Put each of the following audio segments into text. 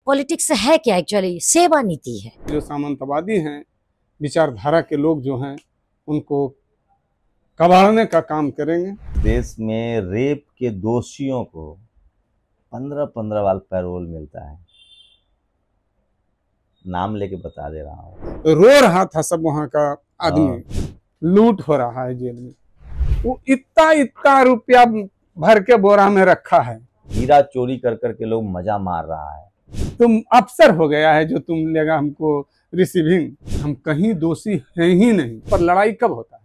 Politics है क्या? Actually सेवा नीति है। जो सामंतवादी हैं, विचारधारा के लोग जो हैं, उनको कबाड़ने का काम करेंगे। देश में रेप के दोषियों को 15-15 साल पैरोल मिलता है। नाम लेके बता दे रहा हूँ। रो रहा था सब वहां का आदमी, लूट हो रहा है जेल में। वो इतना इतना रुपया भर के बोरा में रखा है। हीरा चोरी कर करके लोग मजा मार रहा है। तुम अफसर हो गया है जो तुम लेगा हमको रिसीविंग। हम कहीं दोषी हैं ही नहीं। पर लड़ाई कब होता है?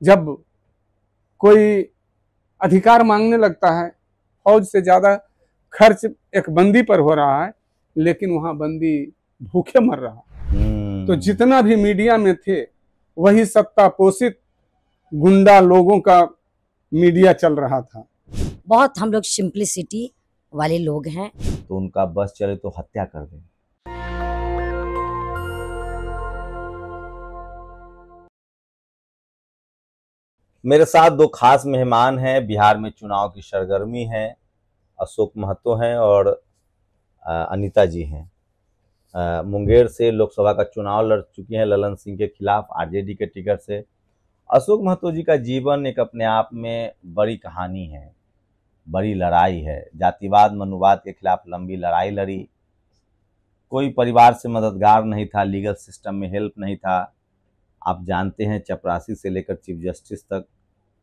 जब कोई अधिकार मांगने लगता है। फौज से ज्यादा खर्च एक बंदी पर हो रहा है, लेकिन वहां बंदी भूखे मर रहा। तो जितना भी मीडिया में थे, वही सत्ता पोषित गुंडा लोगों का मीडिया चल रहा था। बहुत हम लोग सिंप्लिसिटी वाले लोग हैं। तो उनका बस चले तो हत्या कर दें। मेरे साथ दो खास मेहमान हैं। बिहार में चुनाव की सरगर्मी है। अशोक महतो हैं और अनीता जी हैं। मुंगेर से लोकसभा का चुनाव लड़ चुकी हैं ललन सिंह के खिलाफ आरजेडी के टिकट से। अशोक महतो जी का जीवन एक अपने आप में बड़ी कहानी है, बड़ी लड़ाई है। जातिवाद मनुवाद के खिलाफ लंबी लड़ाई लड़ी। कोई परिवार से मददगार नहीं था, लीगल सिस्टम में हेल्प नहीं था। आप जानते हैं, चपरासी से लेकर चीफ जस्टिस तक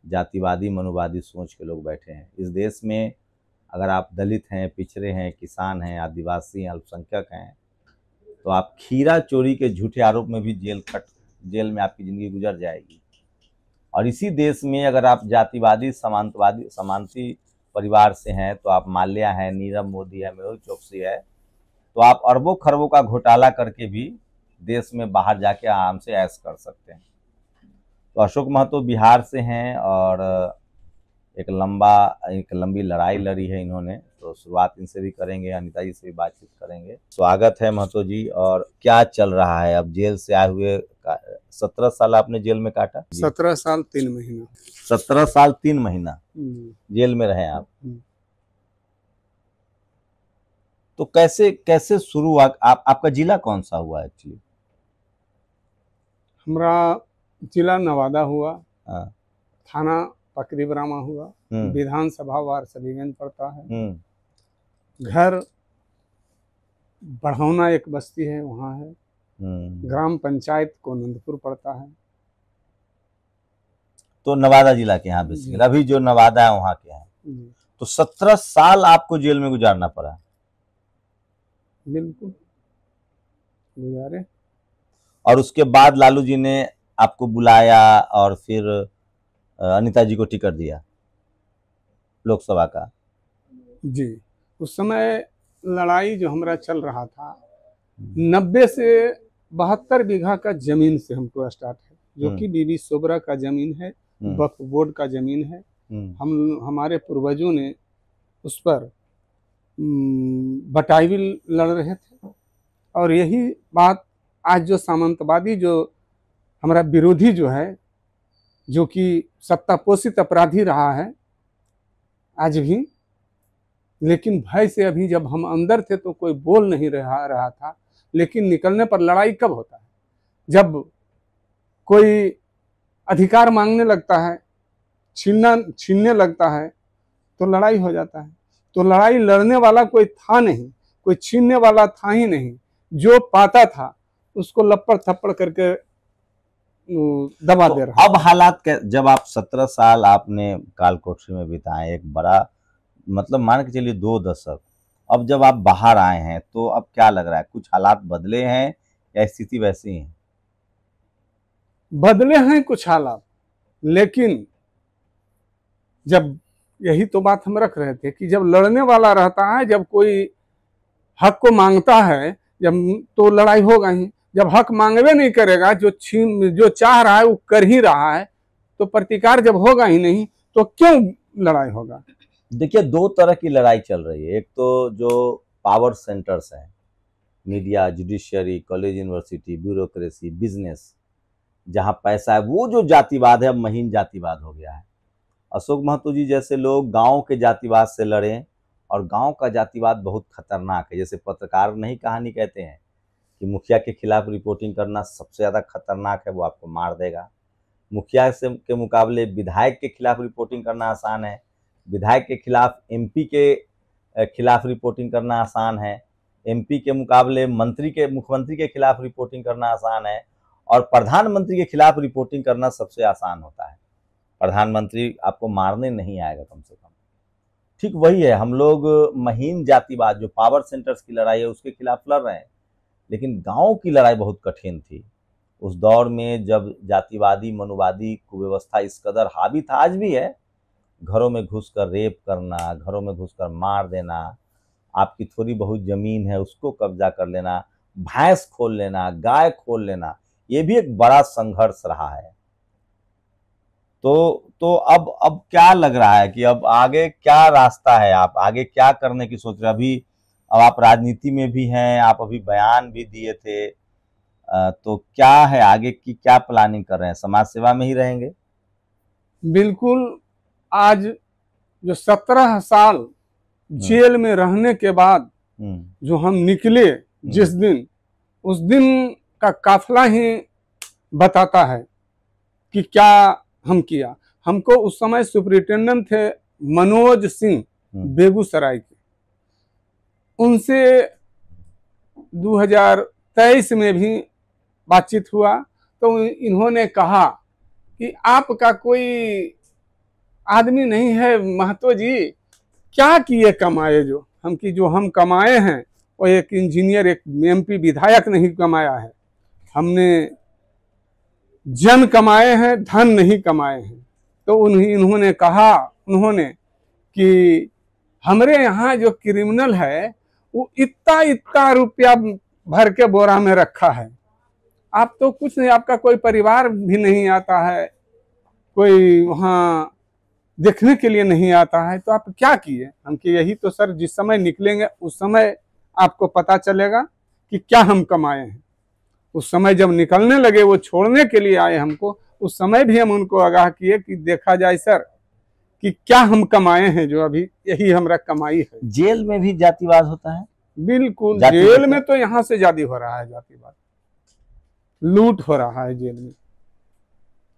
जातिवादी मनुवादी सोच के लोग बैठे हैं इस देश में। अगर आप दलित हैं, पिछड़े हैं, किसान हैं, आदिवासी हैं, अल्पसंख्यक हैं, तो आप खीरा चोरी के झूठे आरोप में भी जेल में आपकी ज़िंदगी गुजर जाएगी। और इसी देश में अगर आप जातिवादी समांती परिवार से हैं, तो आप माल्या हैं, नीरव मोदी है, मेहुल चोकसी है, तो आप अरबों खरबों का घोटाला करके भी देश में बाहर जाके आराम से ऐश कर सकते हैं। तो अशोक महतो बिहार से हैं और एक लंबी लड़ाई लड़ी है इन्होंने। तो शुरुआत इनसे भी करेंगे, अनीता जी से भी बातचीत करेंगे। स्वागत है महतो जी। और क्या चल रहा है अब जेल से आए हुए? 17 साल आपने जेल में काटा। 17 साल 3 महीना। 17 साल 3 महीना जेल में रहे आप। तो कैसे शुरू हुआ? आपका जिला कौन सा हुआ एक्चुअली? हमारा जिला नवादा हुआ, थाना पकरी बरामा हुआ, विधानसभा वारसलीगंज पड़ता है, घर बढ़ौना एक बस्ती है वहाँ है, ग्राम पंचायत कोनंदपुर पड़ता है। तो नवादा जिला के यहाँ बेसिकली अभी जो नवादा है वहाँ के हैं। तो 17 साल आपको जेल में गुजारना पड़ा। बिल्कुल गुजारे। और उसके बाद लालू जी ने आपको बुलाया और फिर अनीता जी को टिकट दिया लोकसभा का। जी। उस समय लड़ाई जो हमारा चल रहा था, 90 से 72 बीघा का जमीन से हमको स्टार्ट है, जो कि बीबी सोबरा का जमीन है, वक्फ बोर्ड का जमीन है। हमारे पूर्वजों ने उस पर बटाई भी लड़ रहे थे। और यही बात आज जो सामंतवादी, जो हमारा विरोधी जो है, जो कि सत्ता पोषित अपराधी रहा है आज भी, लेकिन भय से अभी जब हम अंदर थे तो कोई बोल नहीं रहा था। लेकिन निकलने पर लड़ाई कब होता है? जब कोई अधिकार मांगने लगता है, छीनने लगता है, तो लड़ाई हो जाता है। तो लड़ाई लड़ने वाला कोई था नहीं, कोई छीनने वाला था ही नहीं। जो पाता था उसको लपड़ थप्पड़ करके दबा दे रहा। अब हालात जब आप 17 साल आपने काल कोठरी में बिताए, एक बड़ा मतलब मान के चलिए 2 दशक, अब जब आप बाहर आए हैं तो अब क्या लग रहा है? कुछ हालात बदले हैं या स्थिति वैसी है? बदले हैं कुछ हालात, लेकिन जब यही तो बात हम रख रहे थे कि जब लड़ने वाला रहता है, जब कोई हक को मांगता है, जब तो लड़ाई होगा ही। जब हक मांगवे नहीं करेगा, जो चाह रहा है वो कर ही रहा है, तो प्रतिकार जब होगा ही नहीं तो क्यों लड़ाई होगा? देखिए, 2 तरह की लड़ाई चल रही है। एक तो जो पावर सेंटर्स हैं, media, judiciary, college, university, bureaucracy, business, जहाँ पैसा है, वो जो जातिवाद है अब महीन जातिवाद हो गया है। अशोक महतो जी जैसे लोग गांव के जातिवाद से लड़े और गांव का जातिवाद बहुत खतरनाक है। जैसे पत्रकार नहीं कहानी कहते हैं कि मुखिया के खिलाफ रिपोर्टिंग करना सबसे ज़्यादा खतरनाक है, वो आपको मार देगा। मुखिया से के मुकाबले विधायक के खिलाफ रिपोर्टिंग करना आसान है, विधायक के खिलाफ एमपी के खिलाफ रिपोर्टिंग करना आसान है, एमपी के मुकाबले मुख्यमंत्री के खिलाफ रिपोर्टिंग करना आसान है, और प्रधानमंत्री के खिलाफ रिपोर्टिंग करना सबसे आसान होता है। प्रधानमंत्री आपको मारने नहीं आएगा कम से कम। ठीक वही है, हम लोग महीन जातिवाद जो पावर सेंटर्स की लड़ाई है उसके खिलाफ लड़ रहे हैं, लेकिन गांव की लड़ाई बहुत कठिन थी उस दौर में, जब जातिवादी मनुवादी कुव्यवस्था इस कदर हावी था, आज भी है। घरों में घुसकर रेप करना, घरों में घुसकर मार देना, आपकी थोड़ी बहुत जमीन है उसको कब्जा कर लेना, भैंस खोल लेना, गाय खोल लेना, ये भी एक बड़ा संघर्ष रहा है। तो अब क्या लग रहा है कि अब आगे क्या रास्ता है, आप आगे क्या करने की सोच रहे हैं? अभी अब आप राजनीति में भी हैं, आप अभी बयान भी दिए थे, तो क्या है आगे की क्या प्लानिंग कर रहे हैं? समाज सेवा में ही रहेंगे? बिल्कुल। आज जो 17 साल जेल में रहने के बाद जो हम निकले जिस दिन, उस दिन का काफिला ही बताता है कि क्या हम किया। हमको उस समय सुपरिटेंडेंट थे मनोज सिंह बेगूसराय के, उनसे 2023 में भी बातचीत हुआ तो इन्होंने कहा कि आपका कोई आदमी नहीं है महतो जी, क्या किए कमाए जो हम कमाए हैं वो एक इंजीनियर एक एमपी विधायक नहीं कमाया है, हमने जन कमाए हैं, धन नहीं कमाए हैं। तो इन्होंने कहा कि हमारे यहाँ जो क्रिमिनल है वो इतना रुपया भर के बोरा में रखा है, आप तो कुछ नहीं, आपका कोई परिवार भी नहीं आता है, कोई वहाँ देखने के लिए नहीं आता है, तो आप क्या किए? हम कि यही तो सर, जिस समय निकलेंगे उस समय आपको पता चलेगा कि क्या हम कमाए हैं। उस समय जब निकलने लगे, वो छोड़ने के लिए आए हमको, उस समय भी हम उनको आगाह किए कि देखा जाए सर कि क्या हम कमाए हैं, जो अभी यही हमारा कमाई है। जेल में भी जातिवाद होता है? बिल्कुल, जेल में तो यहाँ से ज्यादा हो रहा है जातिवाद, लूट हो रहा है जेल में।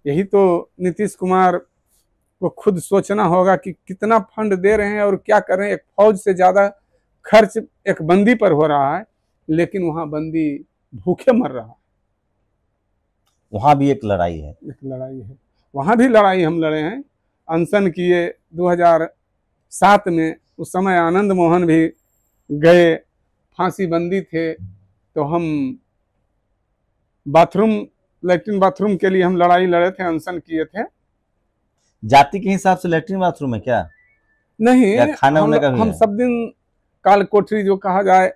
यही तो नीतीश कुमार को खुद सोचना होगा कि कितना फंड दे रहे हैं और क्या कर रहे हैं। एक फौज से ज्यादा खर्च एक बंदी पर हो रहा है, लेकिन वहां बंदी भूखे मर रहा है। वहां भी एक लड़ाई है, वहां भी लड़ाई हम लड़े हैं, अनशन किए 2007 में। उस समय आनंद मोहन भी गए, फांसी बंदी थे, तो हम लैट्रिन बाथरूम के लिए हम लड़ाई लड़े थे, अनशन किए थे। जाति के हिसाब से लैट्रिन बाथरूम है क्या? नहीं, खाने होने का भी हम सब दिन काल कोठरी जो कहा जाए,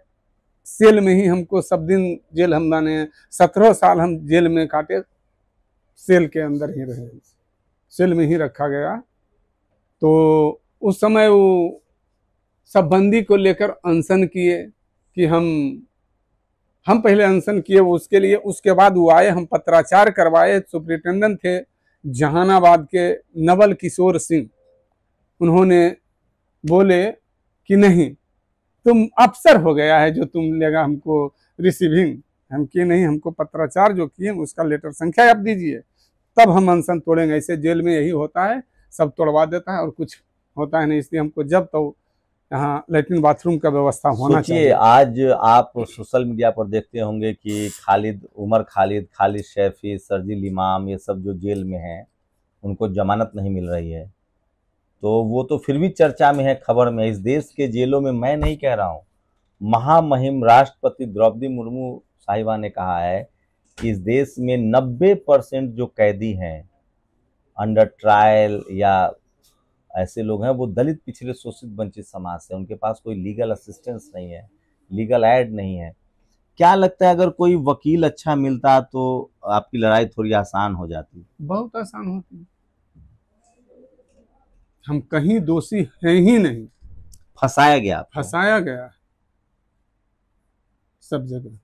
सेल में ही हमको सब दिन जेल हम माने 17 साल हम जेल में काटे, सेल के अंदर ही रहे, सेल में ही रखा गया। तो उस समय वो सब बंदी को लेकर अनशन किए कि हम पहले अनशन किए उसके लिए, उसके बाद वो आए, हम पत्राचार करवाए। सुपरिटेंडेंट थे जहानाबाद के नवल किशोर सिंह, उन्होंने बोले कि नहीं, तुम अफसर हो गया है जो तुम लेगा हमको रिसीविंग। हम किए नहीं, हमको पत्राचार जो किए उसका लेटर संख्या आप दीजिए, तब हम अनशन तोड़ेंगे। ऐसे जेल में यही होता है, सब तोड़वा देता है और कुछ होता है नहीं। इसलिए हमको जब तो यहाँ लैट्रिन बाथरूम का व्यवस्था होना चाहिए। आज आप सोशल मीडिया पर देखते होंगे कि उमर खालिद, शैफी, शर्जील इमाम, ये सब जो जेल में हैं उनको जमानत नहीं मिल रही है, तो वो तो फिर भी चर्चा में है, खबर में। इस देश के जेलों में, मैं नहीं कह रहा हूँ, महामहिम राष्ट्रपति द्रौपदी मुर्मू साहिबा ने कहा है कि इस देश में 90% जो कैदी हैं अंडर ट्रायल या ऐसे लोग हैं, वो दलित, पिछड़े, शोषित, वंचित समाज से, उनके पास कोई लीगल असिस्टेंस नहीं है, लीगल एड नहीं है। क्या लगता है अगर कोई वकील अच्छा मिलता तो आपकी लड़ाई थोड़ी आसान हो जाती? बहुत आसान होती। हम कहीं दोषी हैं ही नहीं, फंसाया गया सब जगह।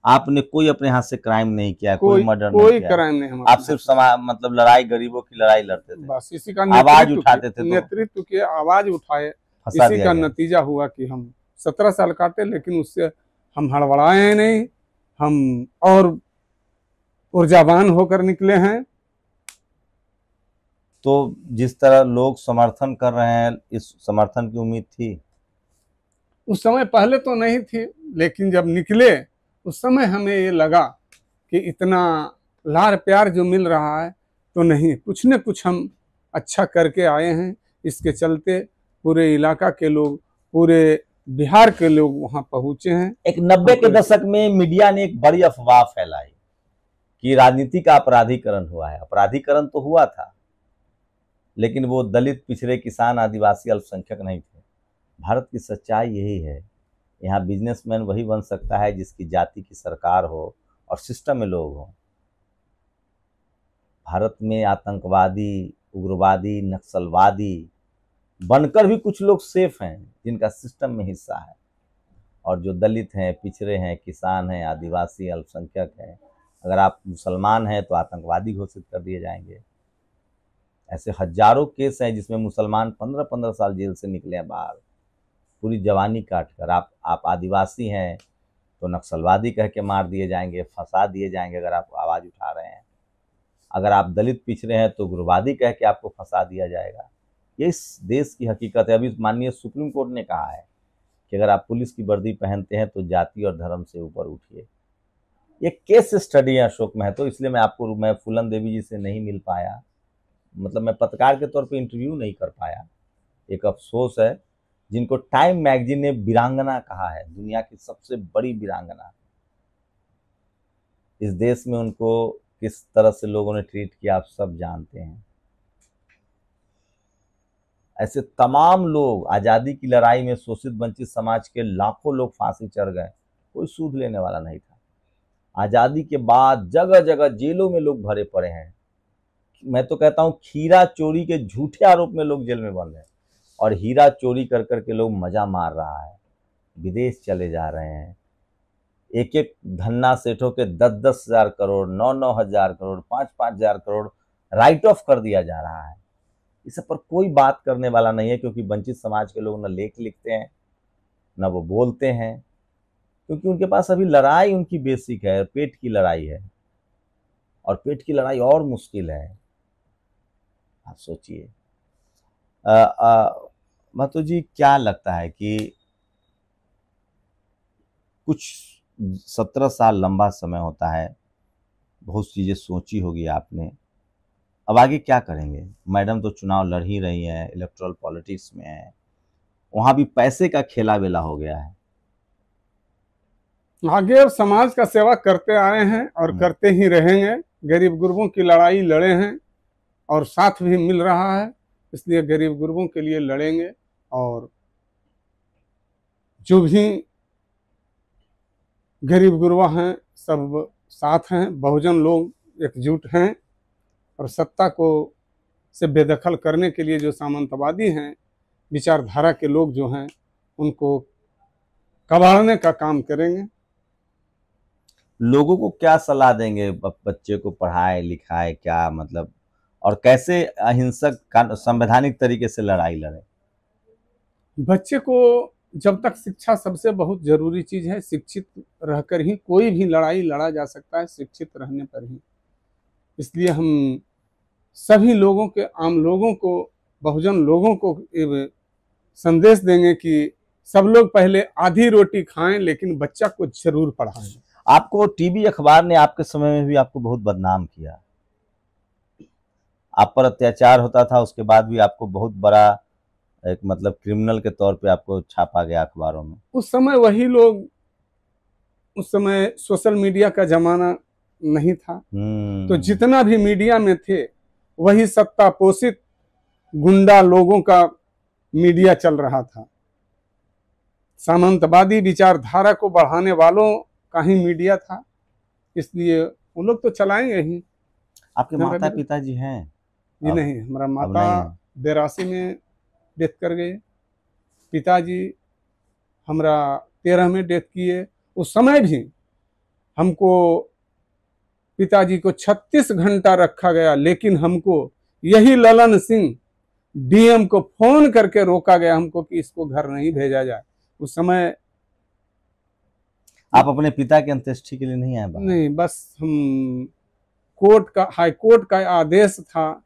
आपने कोई अपने हाथ से क्राइम नहीं किया, कोई मर्डर नहीं किया, क्राइम नहीं। आप सिर्फ मतलब लड़ाई, गरीबों की लड़ाई लड़ते थे, बस इसी का आवाज उठाते थे, नेतृत्व की आवाज उठाए, फंसा इसी दिया का गया। नतीजा हुआ कि हम 17 साल काटे, लेकिन उससे हम हड़बड़ाए नहीं, हम और ऊर्जावान होकर निकले हैं। तो जिस तरह लोग समर्थन कर रहे हैं, इस समर्थन की उम्मीद थी? उस समय पहले तो नहीं थी, लेकिन जब निकले उस समय हमें ये लगा कि इतना लाड़ प्यार जो मिल रहा है तो नहीं, कुछ न कुछ हम अच्छा करके आए हैं। इसके चलते पूरे इलाका के लोग, पूरे बिहार के लोग वहां पहुंचे हैं। एक 90 के दशक में मीडिया ने एक बड़ी अफवाह फैलाई कि राजनीति का अपराधीकरण हुआ है। अपराधीकरण तो हुआ था, लेकिन वो दलित, पिछड़े, किसान, आदिवासी, अल्पसंख्यक नहीं थे। भारत की सच्चाई यही है, यहाँ बिजनेसमैन वही बन सकता है जिसकी जाति की सरकार हो और सिस्टम में लोग हों। भारत में आतंकवादी, उग्रवादी, नक्सलवादी बनकर भी कुछ लोग सेफ हैं जिनका सिस्टम में हिस्सा है, और जो दलित हैं, पिछड़े हैं, किसान हैं, आदिवासी, अल्पसंख्यक हैं, अगर आप मुसलमान हैं तो आतंकवादी घोषित कर दिए जाएंगे। ऐसे हजारों केस हैं जिसमें मुसलमान 15-15 साल जेल से निकले हैं बाहर, पूरी जवानी काट कर। आप आदिवासी हैं तो नक्सलवादी कह के मार दिए जाएंगे, फंसा दिए जाएंगे अगर आप आवाज़ उठा रहे हैं। अगर आप दलित पिछड़े हैं तो उग्रवादी कह के आपको फंसा दिया जाएगा। ये इस देश की हकीकत है। अभी माननीय सुप्रीम कोर्ट ने कहा है कि अगर आप पुलिस की वर्दी पहनते हैं तो जाति और धर्म से ऊपर उठिए। ये केस स्टडी है अशोक महतो, इसलिए मैं फूलन देवी जी से नहीं मिल पाया, मतलब मैं पत्रकार के तौर पे इंटरव्यू नहीं कर पाया। एक अफसोस है, जिनको टाइम मैगजीन ने वीरांगना कहा है, दुनिया की सबसे बड़ी वीरांगना। इस देश में उनको किस तरह से लोगों ने ट्रीट किया आप सब जानते हैं। ऐसे तमाम लोग, आज़ादी की लड़ाई में शोषित वंचित समाज के लाखों लोग फांसी चढ़ गए, कोई सूद लेने वाला नहीं था। आज़ादी के बाद जगह जगह जेलों में लोग भरे पड़े हैं। मैं तो कहता हूँ खीरा चोरी के झूठे आरोप में लोग जेल में बंद हैं, और हीरा चोरी कर करके लोग मजा मार रहा है, विदेश चले जा रहे हैं। एक एक धन्ना सेठों के 10-10 हजार करोड़, 9-9 हजार करोड़, 5-5 हजार करोड़ राइट ऑफ कर दिया जा रहा है। इस पर कोई बात करने वाला नहीं है, क्योंकि वंचित समाज के लोग न लेख लिखते हैं न वो बोलते हैं, क्योंकि उनके पास अभी लड़ाई उनकी बेसिक है, पेट की लड़ाई है, और पेट की लड़ाई और मुश्किल है। आप सोचिए। महतो जी, क्या लगता है कि कुछ 17 साल लंबा समय होता है, बहुत चीज़ें सोची होगी आपने, अब आगे क्या करेंगे? मैडम तो चुनाव लड़ ही रही हैं, इलेक्टोरल पॉलिटिक्स में है, वहाँ भी पैसे का खेला वेला हो गया है। आगे अब समाज का सेवा करते आए हैं और करते ही रहेंगे। गरीब गुरबों की लड़ाई लड़े हैं और साथ भी मिल रहा है, इसलिए गरीब गुरबों के लिए लड़ेंगे। और जो भी गरीब गुरबा हैं सब साथ हैं, बहुजन लोग एकजुट हैं, और सत्ता को से बेदखल करने के लिए जो सामंतवादी हैं, विचारधारा के लोग जो हैं, उनको कबाड़ने का काम करेंगे। लोगों को क्या सलाह देंगे? बच्चे को पढ़ाए लिखाए क्या, मतलब, और कैसे अहिंसक संवैधानिक तरीके से लड़ाई लड़े? बच्चे को जब तक शिक्षा सबसे बहुत जरूरी चीज है, शिक्षित रहकर ही कोई भी लड़ाई लड़ा जा सकता है, शिक्षित रहने पर ही। इसलिए हम सभी लोगों के, आम लोगों को, बहुजन लोगों को संदेश देंगे कि सब लोग पहले आधी रोटी खाएं, लेकिन बच्चा को जरूर पढ़ाएं। आपको टीवी अखबार ने आपके समय में भी आपको बहुत बदनाम किया, आप पर अत्याचार होता था, उसके बाद भी आपको बहुत बड़ा एक मतलब क्रिमिनल के तौर पे आपको छापा गया अखबारों में। उस समय वही लोग, उस समय सोशल मीडिया का जमाना नहीं था, तो जितना भी मीडिया में थे वही सत्ता पोषित गुंडा लोगों का मीडिया चल रहा था। सामंतवादी विचारधारा को बढ़ाने वालों का ही मीडिया था, इसलिए वो लोग तो चलाएंगे ही। आपके माता पिता जी हैं? जी नहीं, हमारा माता 82 में डेथ कर गए, पिताजी हमारा 13 में डेथ किए। उस समय भी हमको, पिताजी को 36 घंटा रखा गया, लेकिन हमको यही ललन सिंह डीएम को फोन करके रोका गया हमको कि इसको घर नहीं भेजा जाए। उस समय आप अपने पिता के अंत्येष्टि के लिए नहीं आए बाहर? नहीं, बस हम कोर्ट का, हाई कोर्ट का आदेश था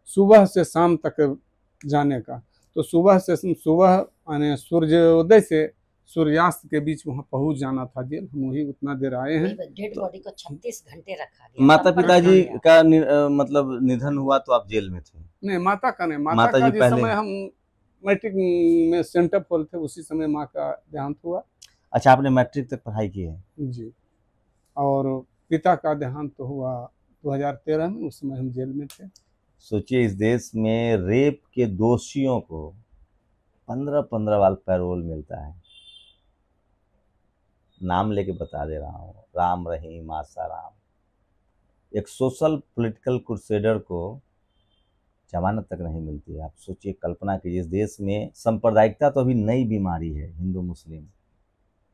सुबह से शाम तक जाने का, तो सुबह यानी सूर्योदय से सूर्यास्त के बीच वहाँ पहुंच जाना था जेल। हम वही उतना देर आए हैं। डेड बॉडी को 36 घंटे रखा गया। माता तब पिताजी परेशान का मतलब निधन हुआ तो आप जेल में थे? नहीं, माता का नहीं, माता माता का जी जिस पहले? समय हम मैट्रिक में सेंटर खोल थे उसी समय माँ का देहांत हुआ। अच्छा, आपने मैट्रिक तक पढ़ाई की है? जी। और पिता का देहांत तो हुआ 2013 में, उस समय हम जेल में थे। सोचिए, इस देश में रेप के दोषियों को 15-15 बार पैरोल मिलता है। नाम लेके बता दे रहा हूँ, राम रहीम, आसाराम। एक सोशल पॉलिटिकल क्रूसेडर को जमानत तक नहीं मिलती है। आप सोचिए, कल्पना कीजिए, इस देश में सांप्रदायिकता तो अभी नई बीमारी है। हिंदू मुस्लिम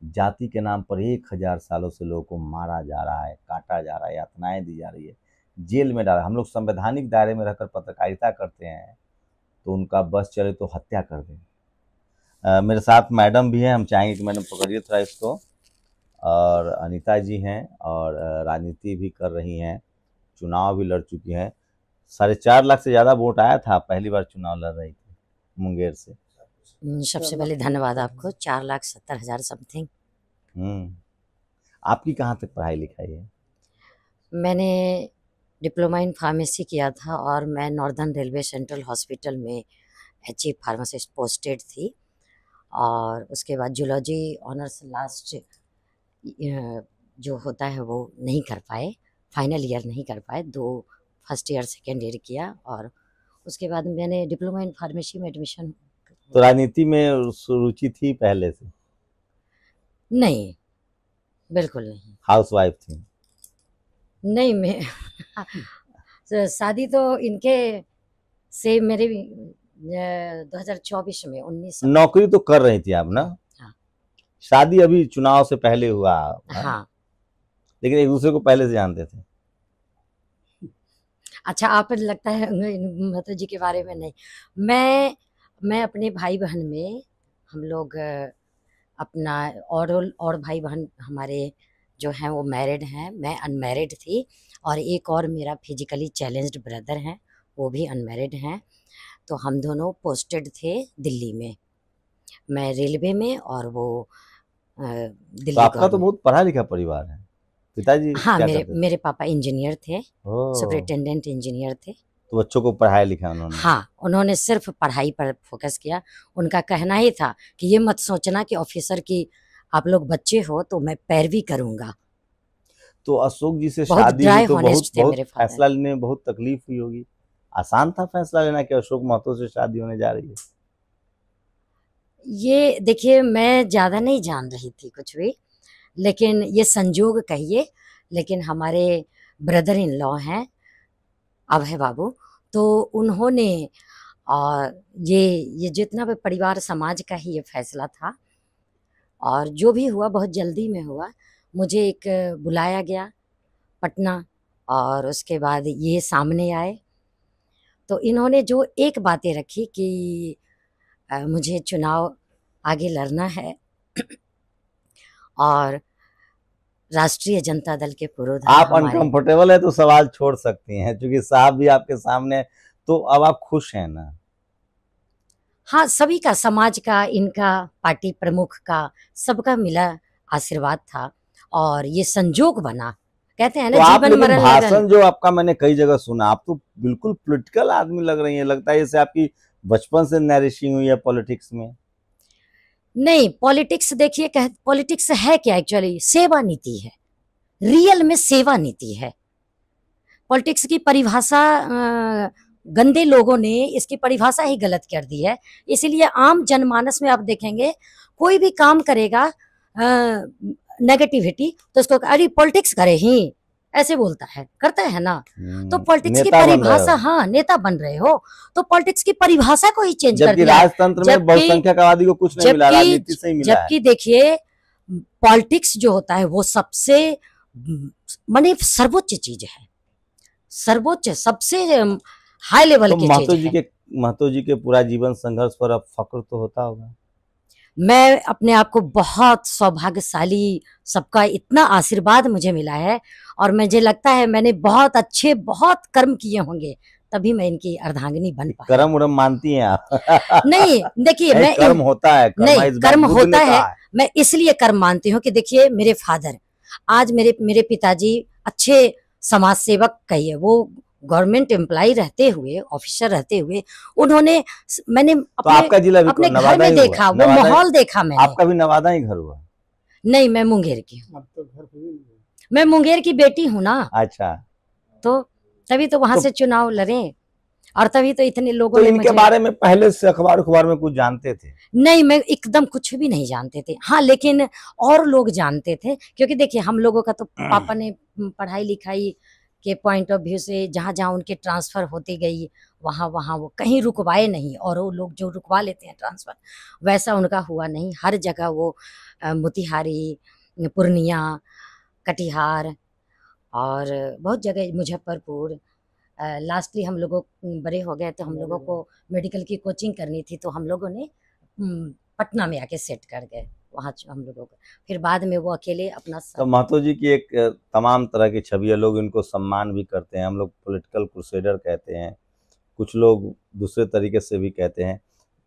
जाति के नाम पर 1000 सालों से लोगों को मारा जा रहा है, काटा जा रहा है, यातनाएं दी जा रही है, जेल में डाला। हम लोग संवैधानिक दायरे में रहकर पत्रकारिता करते हैं तो उनका बस चले तो हत्या कर दें। मेरे साथ मैडम भी हैं, हम चाहेंगे कि मैडम पकड़िए थोड़ा इसको। और अनीता जी हैं और राजनीति भी कर रही हैं, चुनाव भी लड़ चुकी हैं। 4.5 लाख से ज़्यादा वोट आया था, पहली बार चुनाव लड़ रही थी मुंगेर से। सबसे पहले धन्यवाद आपको। 4,70,000 समथिंग। आपकी कहाँ तक पढ़ाई लिखाई है? मैंने डिप्लोमा इन फार्मेसी किया था और मैं नॉर्दर्न रेलवे सेंट्रल हॉस्पिटल में चीफ फार्मासिस्ट पोस्टेड थी। और उसके बाद जूलॉजी ऑनर्स लास्ट जो होता है वो नहीं कर पाए, फाइनल ईयर नहीं कर पाए, 2 फर्स्ट ईयर सेकेंड ईयर किया। और उसके बाद मैंने डिप्लोमा इन फार्मेसी में एडमिशन। तो राजनीति में रुचि थी पहले से? नहीं, बिल्कुल नहीं। हाउसवाइफ थी? नहीं, मैं शादी तो इनके से मेरे 2024 में 19। नौकरी तो कर रही थी आप ना? हाँ। शादी अभी चुनाव से पहले हुआ? हाँ। लेकिन एक दूसरे को पहले से जानते थे? अच्छा, आप लगता है माता जी के बारे में नहीं। मैं अपने भाई बहन में, हम लोग अपना और भाई बहन हमारे जो हैं वो मैरिड हैं, मैं अनमैरिड थी। और एक और मेरा फिजिकली चैलेंज्ड ब्रदर हैं, वो भी अनमैरिड हैं। तो हम दोनों पोस्टेड थे दिल्ली में, मैं रेलवे में और वो दिल्ली। तो आपका तो बहुत पढ़ा लिखा परिवार है। पिताजी हाँ, क्या करते थे? मेरे पापा इंजीनियर थे, सुपरिटेंडेंट इंजीनियर थे। तो बच्चों को पढ़ाया लिखा उन्होंने? हाँ, उन्होंने सिर्फ पढ़ाई पर फोकस किया। उनका कहना ही था कि ये मत सोचना कि ऑफिसर की आप लोग बच्चे हो तो मैं पैरवी करूंगा। तो अशोक जी से बहुत शादी ड्राई हुई तो हॉनेस्ट थे मेरे फादर। फैसला लेने में बहुत तकलीफ हुई होगी। आसान था फैसला लेना कि अशोक महतो से शादी होने जा रही है? ये देखिए, मैं ज़्यादा नहीं जान रही थी कुछ भी, लेकिन ये संजोग कहिए। लेकिन हमारे ब्रदर इन लॉ हैं अभय बाबू, तो उन्होंने ये जितना भी परिवार समाज का ही ये फैसला था। और जो भी हुआ बहुत जल्दी में हुआ। मुझे एक बुलाया गया पटना और उसके बाद ये सामने आए। तो इन्होंने जो एक बातें रखी कि मुझे चुनाव आगे लड़ना है और राष्ट्रीय जनता दल के पुरोधा। आप अनकंफर्टेबल है तो सवाल छोड़ सकती हैं, क्योंकि साहब भी आपके सामने, तो अब आप खुश हैं ना? हाँ, सभी का, समाज का, इनका, पार्टी प्रमुख का, सबका मिला आशीर्वाद था और ये संजोग बना। कहते हैं ना, तो जीवन मरण भाषण जो आपका मैंने कई जगह सुना, आप तो बिल्कुल पॉलिटिकल आदमी लग रही है। लगता है जैसे आपकी बचपन से नरिशिंग हुई है पॉलिटिक्स में। नहीं, पॉलिटिक्स देखिए, पॉलिटिक्स है क्या? एक्चुअली सेवा नीति है, रियल में सेवा नीति है। पॉलिटिक्स की परिभाषा गंदे लोगों ने इसकी परिभाषा ही गलत कर दी है। इसीलिए आम जनमानस में आप देखेंगे कोई भी काम करेगा नेगेटिविटी, तो उसको अरे पॉलिटिक्स करे ही, ऐसे बोलता है, करता है ना। तो पॉलिटिक्स की परिभाषा, हाँ, नेता बन रहे हो तो पॉलिटिक्स की परिभाषा को ही चेंज कर दिया। राजतंत्र में बहुसंख्यकवादी को कुछ नहीं मिला, राजनीति से ही मिला। जबकि देखिए, पॉलिटिक्स जो होता है वो सबसे माने सर्वोच्च चीज है, सर्वोच्च, सबसे हाई लेवल की चीज है। जी के महतो जी के पूरा जीवन संघर्ष पर अब फक्र तो होता होगा। मैं अपने आप को बहुत सौभाग्यशाली, सबका इतना आशीर्वाद मुझे मिला है और मुझे लगता है मैंने बहुत अच्छे बहुत कर्म किए होंगे, तभी मैं इनकी अर्धांगिनी बन पाई। कर्म उर्म मानती हैं आप? नहीं, देखिए मैं कर्म होता है, नहीं, कर्म होता है। मैं इसलिए कर्म मानती हूँ कि देखिए मेरे फादर, आज मेरे पिताजी अच्छे समाज सेवक कहिए, वो गवर्नमेंट एम्प्लॉय रहते हुए, ऑफिसर रहते हुए, उन्होंने मैंने तो आपका जिला भी अपने घर नवादा में ही देखा, हुआ? वो माहौल देखा मैंने। आपका भी नवादा ही घर हुआ? नहीं, मैं मुंगेर की हूँ। अब तो घर पे ही नहीं। मैं मुंगेर की बेटी हूँ ना, अच्छा, तो तभी तो वहां से चुनाव लड़े और तभी तो इतने लोगों तो ने इनके बारे में पहले से अखबार में कुछ जानते थे? नहीं, मैं एकदम कुछ भी नहीं जानते थे। हाँ, लेकिन और लोग जानते थे, क्योंकि देखिए हम लोगों का तो पापा ने पढ़ाई लिखाई के पॉइंट ऑफ व्यू से जहाँ जहाँ उनके ट्रांसफर होती गई, वहाँ वहाँ वो कहीं रुकवाए नहीं, और वो लोग जो रुकवा लेते हैं ट्रांसफर, वैसा उनका हुआ नहीं। हर जगह वो मोतिहारी, पूर्णिया, कटिहार और बहुत जगह, मुजफ्फरपुर, लास्टली हम लोगों बड़े हो गए तो हम लोगों को मेडिकल की कोचिंग करनी थी, तो हम लोगों ने पटना में आके सेट कर गए वहाँ हम लोगों को। फिर बाद में वो अकेले अपना तो महतो जी की एक तमाम तरह की छवि है, लोग इनको सम्मान भी करते हैं। हम लोग पॉलिटिकल क्रूसेडर कहते हैं, कुछ लोग दूसरे तरीके से भी कहते हैं।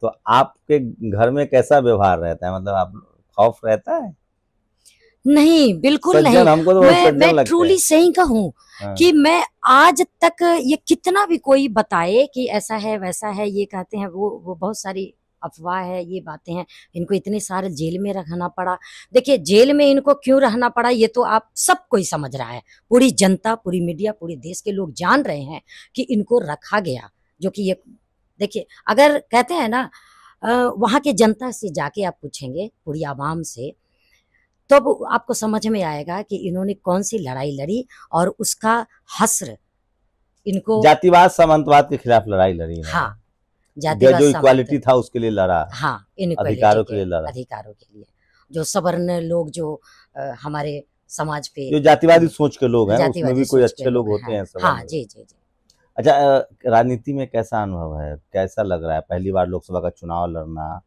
तो आपके घर में कैसा व्यवहार रहता है? मतलब आप खौफ रहता है? नहीं, बिल्कुल नहीं। हमको तो मैं ट्रूली सही कहूँ कि मैं आज तक ये कितना भी कोई बताए कि ऐसा है वैसा है, ये कहते हैं, वो बहुत सारी अफवाह है, ये बातें हैं। इनको इतने सारे जेल में रखना पड़ा। देखिए जेल में इनको क्यों रहना पड़ा ये तो आप सब कोई समझ रहा है, पूरी जनता, पूरी मीडिया, पूरे देश के लोग जान रहे हैं कि इनको रखा गया। जो कि ये देखिए, अगर कहते हैं ना वहाँ के जनता से जाके आप पूछेंगे, पूरी आवाम से, तो अब आपको समझ में आएगा कि इन्होंने कौन सी लड़ाई लड़ी और उसका हस्र इनको जातिवाद सामंतवाद के खिलाफ लड़ाई लड़ी। हाँ, जातिवाद जो इक्वालिटी था उसके लिए लड़ा। हाँ, अधिकारों के लिए लड़ा, अधिकारों के लिए। जो सवर्ण लोग जो हमारे समाज पे, जो जातिवादी सोच के लोग हैं, उसमें भी कोई अच्छे लोग होते हैं। हाँ, जी जी जी। अच्छा, राजनीति में कैसा अनुभव है, कैसा लग रहा है? पहली बार लोकसभा का चुनाव लड़ना,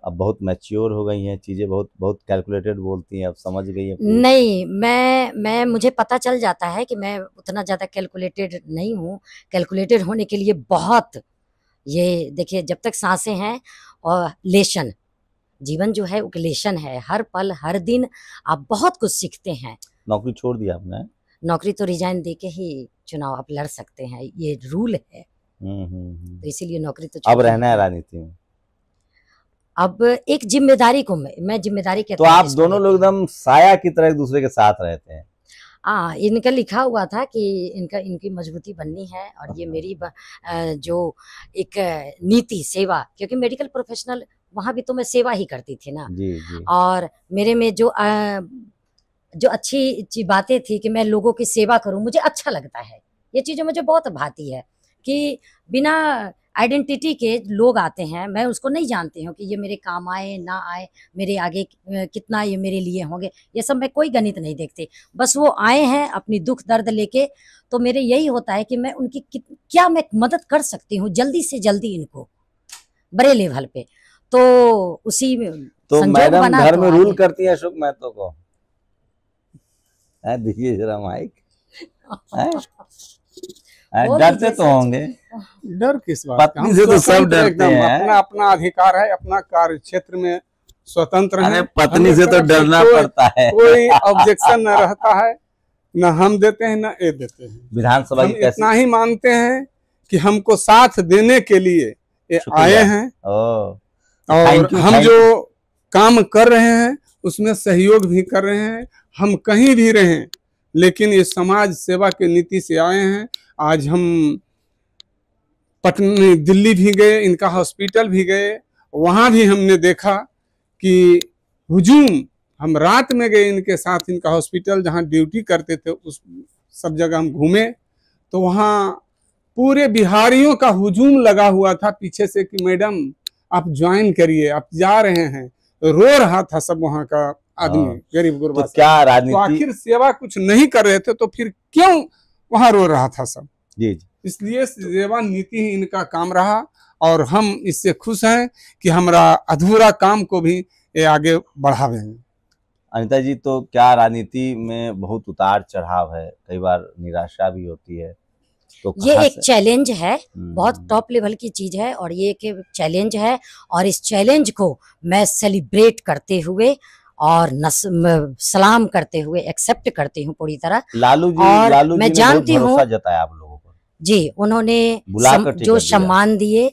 अब बहुत मैच्योर हो गई हैं चीजें, बहुत बहुत कैलकुलेटेड बोलती हैं, अब समझ गई हैं? नहीं, मैं मुझे पता चल जाता है कि मैं उतना ज्यादा कैलकुलेटेड नहीं हूँ। कैलकुलेटेड होने के लिए बहुत, ये देखिए, जब तक सांसें हैं और लेशन, जीवन जो है वो लेशन है, हर पल हर दिन आप बहुत कुछ सीखते हैं। नौकरी छोड़ दिया आपने? नौकरी तो रिजाइन देके ही चुनाव आप लड़ सकते हैं, ये रूल है। तो इसीलिए नौकरी तो अब रहना है राजनीति में। अब एक जिम्मेदारी को मैं जिम्मेदारी के, तो आप दोनों लोग एकदम साया की तरह एक दूसरे के साथ रहते हैं। हाँ, इनका लिखा हुआ था कि इनकी मजबूती बननी है, और ये मेरी जो एक नीति सेवा, क्योंकि मेडिकल प्रोफेशनल वहाँ भी तो मैं सेवा ही करती थी ना। जी। और मेरे में जो अच्छी बातें थी कि मैं लोगों की सेवा करूं, मुझे अच्छा लगता है। ये चीज़ें मुझे बहुत भाती है कि बिना आइडेंटिटी के लोग आते हैं, मैं उसको नहीं जानती हूँ कि ये मेरे काम आए ना आए, मेरे आगे कितना ये मेरे लिए होंगे, ये सब मैं कोई गणित नहीं देखती। बस वो आए हैं अपनी दुख दर्द लेके, तो मेरे यही होता है कि मैं उनकी क्या मैं मदद कर सकती हूँ जल्दी से जल्दी इनको बड़े लेवल पे। तो उसी में तो मैडम घर में रूल करती है अशोक महतो को? देखिए जरा माइक, डरते तो होंगे? डर किस बात का? पत्नी से तो सब डरते हैं। अपना अपना अधिकार है, अपना कार्य क्षेत्र में स्वतंत्र है। पत्नी से तो डरना पड़ता है। कोई ऑब्जेक्शन न रहता है, न हम देते हैं न ये देते हैं। विधानसभा हम इतना ही मानते हैं कि हमको साथ देने के लिए ये आए हैं, और हम जो काम कर रहे हैं उसमें सहयोग भी कर रहे हैं। हम कहीं भी रहें, लेकिन ये समाज सेवा के नीति से आए हैं। आज हम पटना, दिल्ली भी गए, इनका हॉस्पिटल भी गए, वहाँ भी हमने देखा कि हुजूम, हम रात में गए इनके साथ, इनका हॉस्पिटल जहाँ ड्यूटी करते थे उस सब जगह हम घूमे, तो वहाँ पूरे बिहारियों का हुजूम लगा हुआ था पीछे से कि मैडम आप ज्वाइन करिए, आप जा रहे हैं। रो रहा था सब वहाँ का आदमी, गरीब गुरबा। तो क्या राजनीति, तो आखिर सेवा कुछ नहीं कर रहे थे तो फिर क्यों वहाँ रो रहा था सब? जी। इसलिए सेवा नीति ही इनका काम रहा, और हम इससे खुश हैं कि हमारा अधूरा काम को भी ये आगे बढ़ावेंगे। अनिता जी, तो क्या राजनीति में बहुत उतार चढ़ाव है, कई बार निराशा भी होती है, तो ये कहाँ एक से? चैलेंज है, बहुत टॉप लेवल की चीज है, और ये एक चैलेंज है, और इस चैलेंज को मैं सेलिब्रेट करते हुए और सलाम करते हुए एक्सेप्ट करती हूँ पूरी तरह। लालू और जी मैं ने बहुत जानती हूँ भरोसा जताया आप लोगों पर, जी, उन्होंने बुलाकर टिकट जो दिया। सम्मान दिए,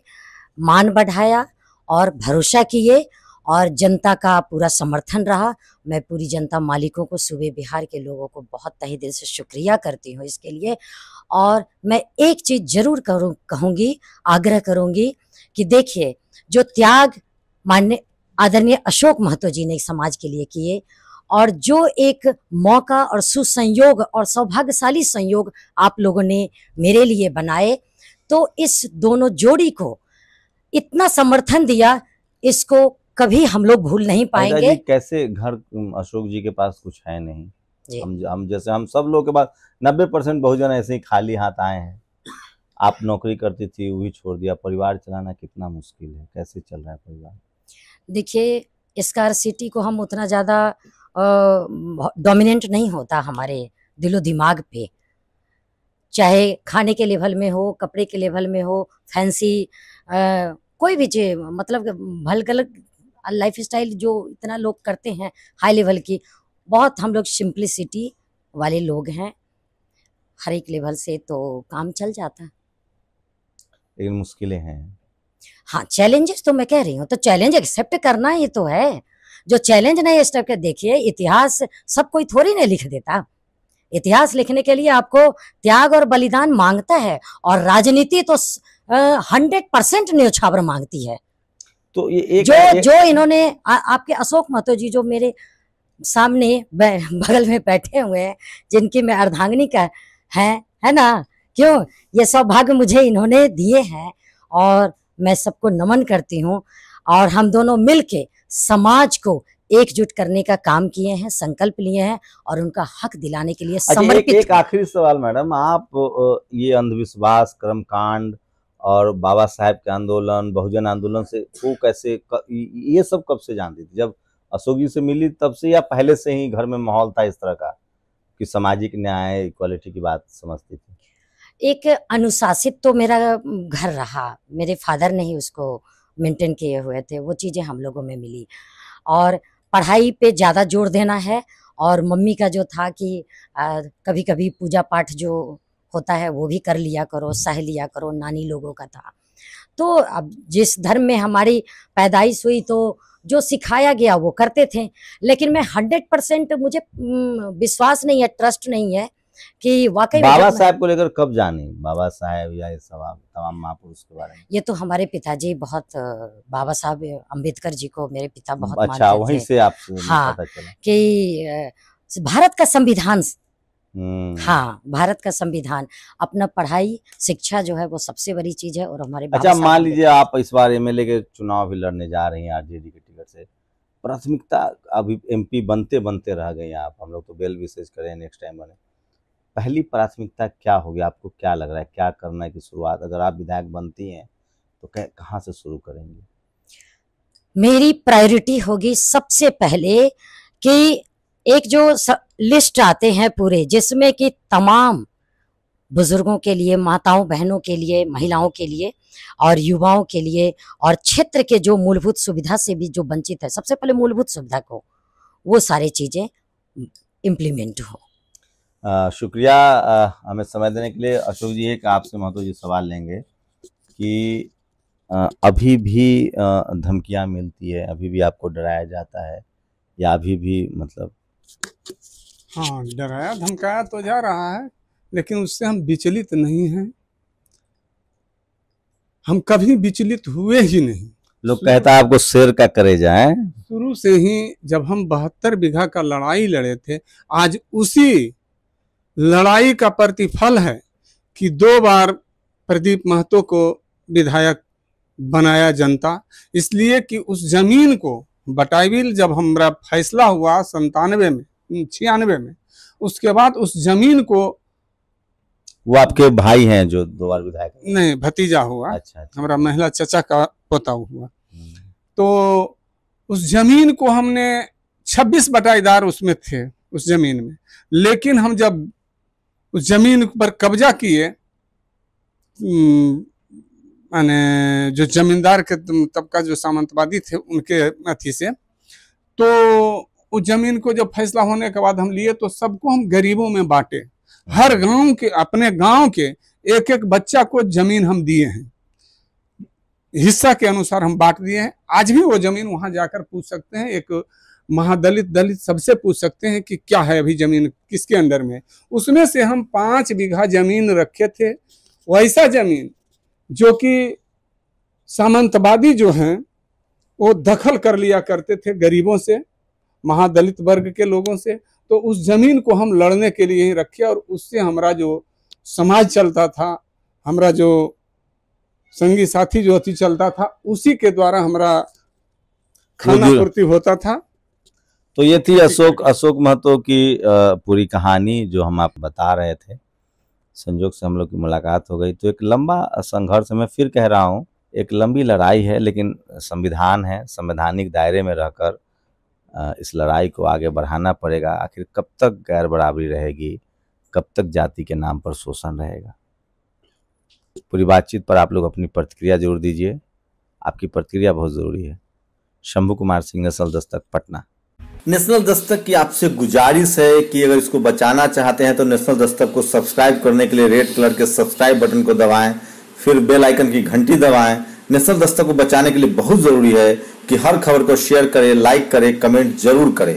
मान बढ़ाया और भरोसा किए, और जनता का पूरा समर्थन रहा। मैं पूरी जनता मालिकों को, सूबे बिहार के लोगों को बहुत तहे दिल से शुक्रिया करती हूँ इसके लिए। और मैं एक चीज जरूर कहूंगी, आग्रह करूंगी कि देखिए, जो त्याग माननीय आदरणीय अशोक महतो जी ने समाज के लिए किए, और जो एक मौका और सुसंयोग और सौभाग्यशाली संयोग आप लोगों ने मेरे लिए बनाए, तो इस दोनों जोड़ी को इतना समर्थन दिया, इसको कभी हम लोग भूल नहीं अनिता पाएंगे। जी, कैसे घर अशोक जी के पास कुछ है नहीं, जी। हम जैसे हम सब लोग के पास 90% बहुजन ऐसे ही खाली हाथ आए हैं। आप नौकरी करती थी, वही छोड़ दिया, परिवार चलाना कितना मुश्किल है, कैसे चल रहा है परिवार? देखिए, स्कार्सिटी को हम उतना ज़्यादा डोमिनेंट नहीं होता हमारे दिलो दिमाग पे, चाहे खाने के लेवल में हो, कपड़े के लेवल में हो, फैंसी कोई भी चीज, मतलब भलगलत लाइफ स्टाइल जो इतना लोग करते हैं हाई लेवल की, बहुत हम लोग सिंप्लिसिटी वाले लोग हैं। हर एक लेवल से तो काम चल जाता है, लेकिन मुश्किलें हैं। हाँ, चैलेंजेस तो मैं कह रही हूँ, तो चैलेंज एक्सेप्ट करना ही तो है। जो चैलेंज नहीं एक्सेप्ट कर, देखिए इतिहास सब कोई थोड़ी नहीं लिख देता। इतिहास लिखने के लिए आपको त्याग और बलिदान मांगता है, और राजनीति तो 100% न्योछावर मांगती है। तो ये जो इन्होंने आपके अशोक महतो जी जो मेरे सामने बगल में बैठे हुए हैं, जिनकी मैं अर्धांगिनी का है ना, क्यों, ये सौभाग्य मुझे इन्होंने दिए हैं, और मैं सबको नमन करती हूँ। और हम दोनों मिलके समाज को एकजुट करने का काम किए हैं, संकल्प लिए हैं, और उनका हक दिलाने के लिए समर्पित। एक आखिरी सवाल मैडम, आप ये अंधविश्वास, कर्मकांड और बाबा साहेब के आंदोलन, बहुजन आंदोलन से वो कैसे ये सब कब से जानती थी? जब अशोक जी से मिली तब से, या पहले से ही घर में माहौल था इस तरह का कि सामाजिक न्याय, इक्वालिटी की बात समझती थी? एक अनुशासित तो मेरा घर रहा, मेरे फादर ने ही उसको मेंटेन किए हुए थे, वो चीज़ें हम लोगों में मिली। और पढ़ाई पे ज़्यादा जोर देना है, और मम्मी का जो था कि कभी कभी पूजा पाठ जो होता है वो भी कर लिया करो, सह लिया करो, नानी लोगों का था। तो अब जिस धर्म में हमारी पैदाइश हुई, तो जो सिखाया गया वो करते थे। लेकिन मैं 100% मुझे विश्वास नहीं है, ट्रस्ट नहीं है कि वाकई में बाबा साहब को लेकर कब जानी, बाबा साहब या ये सब तमाम महापुरुष के बारे में? ये तो हमारे पिताजी बहुत, बाबा साहब अम्बेडकर जी को मेरे पिता बहुत अच्छा, मानते वहीं थे। से आपसे हाँ, पता चला कि भारत का संविधान, हाँ, भारत का संविधान, अपना पढ़ाई शिक्षा जो है वो सबसे बड़ी चीज है। और हमारे अच्छा, मान लीजिए आप इस बार एमएलए के चुनाव भी लड़ने जा रही हैं आरजेडी के टिकट से, प्राथमिकता अभी एमपी बनते बनते रह गई आप, हम लोग तो बेल विशेष करें नेक्स्ट टाइम बने, पहली प्राथमिकता क्या होगी? आपको क्या लग रहा है, क्या करना है की शुरुआत, अगर आप विधायक बनती हैं तो कहाँ से शुरू करेंगे? मेरी प्रायोरिटी होगी सबसे पहले कि एक जो लिस्ट आते हैं पूरे, जिसमें कि तमाम बुजुर्गों के लिए, माताओं बहनों के लिए, महिलाओं के लिए और युवाओं के लिए, और क्षेत्र के जो मूलभूत सुविधा से भी जो वंचित है, सबसे पहले मूलभूत सुविधा को, वो सारी चीजें इम्प्लीमेंट हो। शुक्रिया हमें समय देने के लिए। अशोक जी, एक आपसे महतो जी सवाल लेंगे कि अभी भी धमकियां मिलती है, अभी भी आपको डराया जाता है, या अभी भी मतलब? हाँ, डराया धमकाया तो जा रहा है, लेकिन उससे हम विचलित नहीं हैं, हम कभी विचलित हुए ही नहीं। लोग कहता है आपको शेर का कलेजा है। शुरू से ही जब हम 72 बीघा का लड़ाई लड़े थे, आज उसी लड़ाई का प्रतिफल है कि 2 बार प्रदीप महतो को विधायक बनाया जनता, इसलिए कि उस जमीन को बटाईविल जब हमारा फैसला हुआ 97 में 96 में, उसके बाद उस जमीन को वो आपके भाई हैं जो 2 बार विधायक? नहीं, भतीजा हुआ। अच्छा। हमारा महिला चचा का पोता हुआ। तो उस जमीन को हमने 26 बटाईदार उसमें थे उस जमीन में, लेकिन हम जब उस जमीन पर कब्जा किए, माने जो जमींदार के तबका जो सामंतवादी थे उनके अथी से, तो उस जमीन को जब फैसला होने के बाद हम लिए तो सबको हम गरीबों में बांटे। हर गांव के, अपने गांव के एक एक बच्चा को जमीन हम दिए हैं, हिस्सा के अनुसार हम बांट दिए हैं। आज भी वो जमीन वहां जाकर पूछ सकते हैं, एक महादलित दलित सबसे पूछ सकते हैं कि क्या है अभी जमीन किसके अंडर में। उसमें से हम 5 बीघा जमीन रखे थे, वैसा जमीन जो कि सामंतवादी जो हैं वो दखल कर लिया करते थे गरीबों से, महादलित वर्ग के लोगों से। तो उस जमीन को हम लड़ने के लिए ही रखे और उससे हमारा जो समाज चलता था, हमारा जो संगी साथी जो अति चलता था, उसी के द्वारा हमारा खाना पूर्ति होता था। तो ये थी अशोक महतो की पूरी कहानी जो हम आप बता रहे थे। संजोग से हम लोग की मुलाकात हो गई। तो एक लंबा संघर्ष, मैं फिर कह रहा हूँ, एक लंबी लड़ाई है, लेकिन संविधान है, संवैधानिक दायरे में रहकर इस लड़ाई को आगे बढ़ाना पड़ेगा। आखिर कब तक गैर बराबरी रहेगी, कब तक जाति के नाम पर शोषण रहेगा? पूरी बातचीत पर आप लोग अपनी प्रतिक्रिया जरूर दीजिए, आपकी प्रतिक्रिया बहुत ज़रूरी है। शंभू कुमार सिंह, नेशनल दस्तक, पटना। नेशनल दस्तक की आपसे गुजारिश है कि अगर इसको बचाना चाहते हैं तो नेशनल दस्तक को सब्सक्राइब करने के लिए रेड कलर के सब्सक्राइब बटन को दबाएं, फिर बेल आइकन की घंटी दबाएं। नेशनल दस्तक को बचाने के लिए बहुत ज़रूरी है कि हर खबर को शेयर करें, लाइक करें, कमेंट जरूर करें।